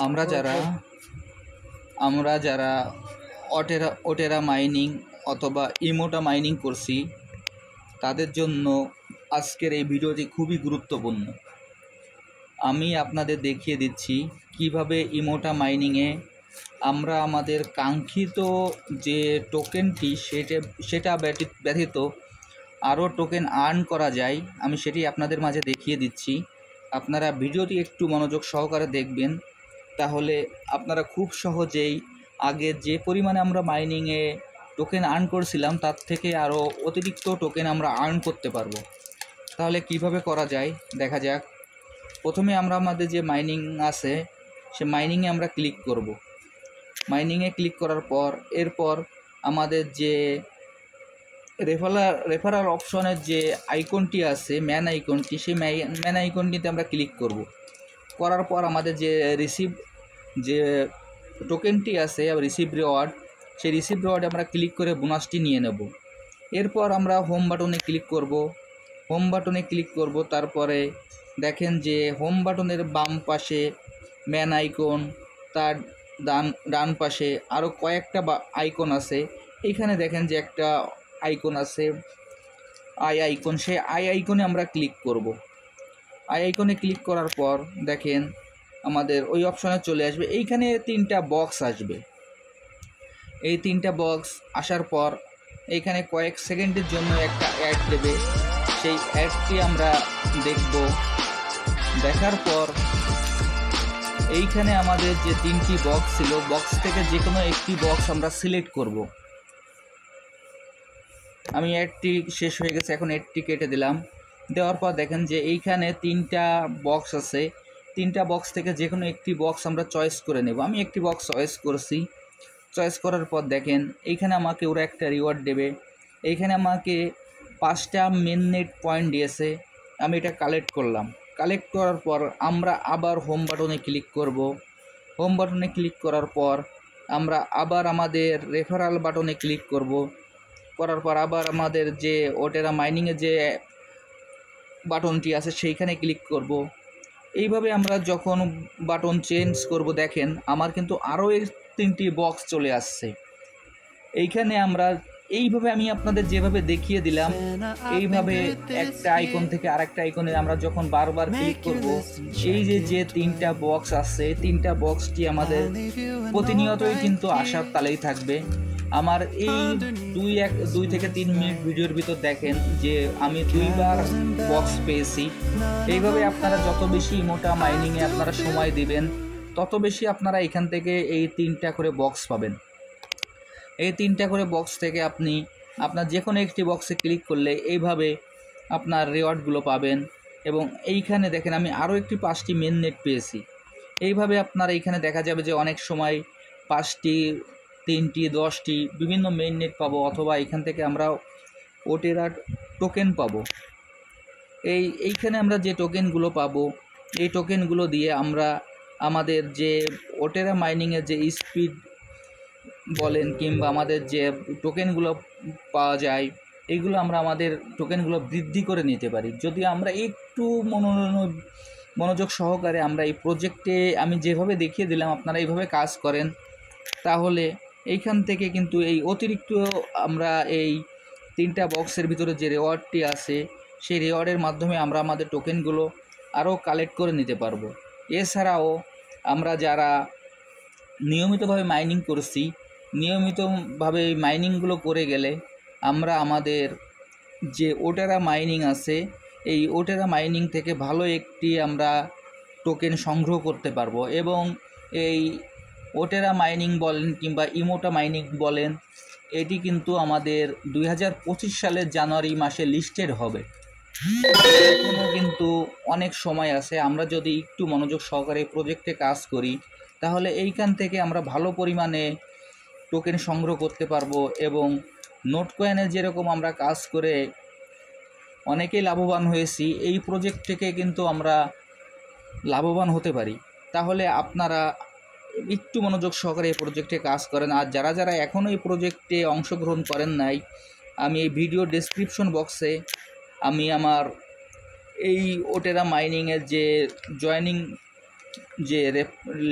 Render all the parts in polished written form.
আমরা যারা আমরা যারা ওটেরা মাইনিং অথবা ইমোটা মাইনিং করছি তাদের জন্য আজকের এই ভিডিওটি খুবই গুরুত্বপূর্ণ। আমি আপনাদের দেখিয়ে দিচ্ছি কিভাবে ইমোটা মাইনিংয়ে আমরা আমাদের কাঙ্ক্ষিত যে টোকেনটি সেটা ব্যতীত আরও টোকেন আর্ন করা যায়। আমি সেটি আপনাদের মাঝে দেখিয়ে দিচ্ছি। আপনারা ভিডিওটি একটু মনোযোগ সহকারে দেখবেন, তাহলে আপনারা খুব সহজেই আগে যে পরিমাণে আমরা মাইনিংয়ে টোকেন আর্ন করছিলাম তার থেকে আরও অতিরিক্ত টোকেন আমরা আর্ন করতে পারবো। তাহলে কিভাবে করা যায় দেখা যাক। প্রথমে আমরা আমাদের যে মাইনিং আছে সে মাইনিংয়ে আমরা ক্লিক করব। মাইনিংয়ে ক্লিক করার পর এরপর আমাদের যে রেফারাল অপশনের যে আইকনটি আছে ম্যান আইকনটি, সেই ম্যান আইকনটিতে আমরা ক্লিক করব। করার পর আমাদের যে টোকেনটি আছে রিসিভ রিওয়ার্ড, সেই রিসিভ রিওয়ার্ডে আমরা ক্লিক করে বোনাসটি নিয়ে নেব। এরপর আমরা হোম বাটনে ক্লিক করব। তারপরে দেখেন যে হোম বাটনের বাম পাশে ম্যান আইকন, তার ডান পাশে আরও কয়েকটা আইকন আছে। এইখানে দেখেন যে একটা আইকন আছে আই আইকন, সেই আই আইকনে আমরা ক্লিক করব। আই আইকনে ক্লিক করার পর দেখেন আমাদের ওই অপশনে চলে আসবে। এইখানে 3টা বক্স আসবে। এই 3টা বক্স আসার পর এইখানে কয়েক সেকেন্ডের জন্য একটা অ্যাড দেবে। সেই অ্যাডটি আমরা দেখব। দেখার পর এইখানে আমাদের যে 3টি বক্স ছিল, বক্স থেকে যে কোনো একটি বক্স আমরা সিলেক্ট করব। আমি অ্যাডটি শেষ হয়ে গেছে, এখন অ্যাডটি কেটে দিলাম। দেওয়ার পর দেখেন যে এইখানে 3টা বক্স আছে। 3টা বক্স থেকে যে কোনো একটি বক্স আমরা চয়েস করে নেব। আমি একটি বক্স চয়েস করছি। চয়েস করার পর দেখেন এইখানে আমাকে ওরা একটা রিওয়ার্ড দেবে। এইখানে আমাকে 5টা মেননেট পয়েন্ট দিয়েছে। আমি এটা কালেক্ট করলাম। কালেক্ট করার পর আমরা আবার হোম বাটনে ক্লিক করব। হোম বাটনে ক্লিক করার পর আমরা আবার আমাদের রেফারাল বাটনে ক্লিক করব। করার পর আবার আমাদের যে ওটেরা মাইনিংয়ে যে বাটনটি আছে সেইখানে ক্লিক করব। এইভাবে আমরা যখন বাটন চেঞ্জ করব দেখেন আমার কিন্তু আরও 3টি বক্স চলে আসছে। এইখানে আমরা এইভাবে আমি আপনাদের যেভাবে দেখিয়ে দিলাম এইভাবে একটা আইকন থেকে আরেকটা আইকনে আমরা যখন বারবার ক্লিক করব, এই যে 3টা বক্স আছে 3টা বক্সটি আমাদের প্রতিনিয়তই কিন্তু আসার তালেই থাকবে। আমার এই 2 থেকে 3 মিনিট ভিডিওর ভিতর দেখেন যে আমি 2বার বক্স পেয়েছি। এইভাবে আপনারা যত বেশি ইমোটা মাইনিংয়ে আপনারা সময় দিবেন তত বেশি আপনারা এখান থেকে এই 3টা করে বক্স পাবেন। এই 3টা করে বক্স থেকে আপনার যে কোনো একটি বক্সে ক্লিক করলে এইভাবে আপনার রিওয়ার্ডগুলো পাবেন। এবং এইখানে দেখেন আমি আরও একটি 5টি মেন নেট পেয়েছি। এইভাবে আপনার এইখানে দেখা যাবে যে অনেক সময় 5টি 3টি 10টি বিভিন্ন মেইন নেট পাবো, অথবা এখান থেকে আমরা ওটেরা টোকেন পাবো। এইখানে আমরা যে টোকেনগুলো পাবো এই টোকেনগুলো দিয়ে আমরা আমাদের যে ওটেরা মাইনিংয়ের যে স্পিড বলেন কিংবা আমাদের যে টোকেনগুলো পাওয়া যায় এইগুলো আমরা আমাদের টোকেনগুলো বৃদ্ধি করে নিতে পারি যদি আমরা একটু মনোযোগ সহকারে আমরা এই প্রজেক্টে আমি যেভাবে দেখিয়ে দিলাম আপনারা এইভাবে কাজ করেন। তাহলে এইখান থেকে কিন্তু এই অতিরিক্ত আমরা এই 3টা বক্সের ভিতরে যে রিওয়ার্ডটি আছে সেই রিওয়ার্ডের মাধ্যমে আমরা আমাদের টোকেনগুলো আরও কালেক্ট করে নিতে পারবো। এছাড়াও আমরা যারা নিয়মিতভাবে মাইনিং করছি, নিয়মিতভাবে মাইনিংগুলো করে গেলে আমরা আমাদের যে ওটেরা মাইনিং আছে এই ওটেরা মাইনিং থেকে ভালো একটি আমরা টোকেন সংগ্রহ করতে পারবো। এবং এই ওটেরা মাইনিং বলেন কিংবা ইমোটা মাইনিং বলেন, এটি কিন্তু আমাদের 2025 সালের জানুয়ারি মাসে লিস্টেড হবে। এখনও কিন্তু অনেক সময় আছে। আমরা যদি একটু মনোযোগ সহকারে প্রজেক্টে কাজ করি তাহলে এইখান থেকে আমরা ভালো পরিমাণে টোকেন সংগ্রহ করতে পারবো। এবং নোট কয়েনের যেরকম আমরা কাজ করে অনেকেই লাভবান হয়েছি, এই প্রজেক্ট থেকে কিন্তু আমরা লাভবান হতে পারি। তাহলে আপনারা একটু মনোযোগ সহকারে এই প্রজেক্টে কাজ করেন। আর যারা এখনও এই প্রজেক্টে অংশগ্রহণ করেন নাই, আমি এই ভিডিও ডেসক্রিপশন বক্সে আমি আমার এই ওটেরা মাইনিংয়ের যে জয়েনিং যে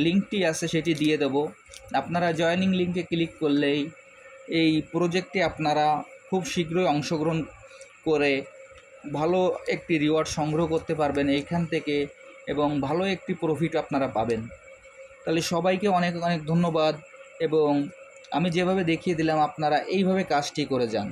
লিঙ্কটি আছে সেটি দিয়ে দেব। আপনারা জয়েনিং লিঙ্কে ক্লিক করলেই এই প্রজেক্টে আপনারা খুব শীঘ্রই অংশগ্রহণ করে ভালো একটি রিওয়ার্ড সংগ্রহ করতে পারবেন এইখান থেকে, এবং ভালো একটি প্রফিট আপনারা পাবেন। তাহলে সবাইকে অনেক অনেক ধন্যবাদ, এবং আমি যেভাবে দেখিয়ে দিলাম আপনারা এইভাবে কাজটি করে যান।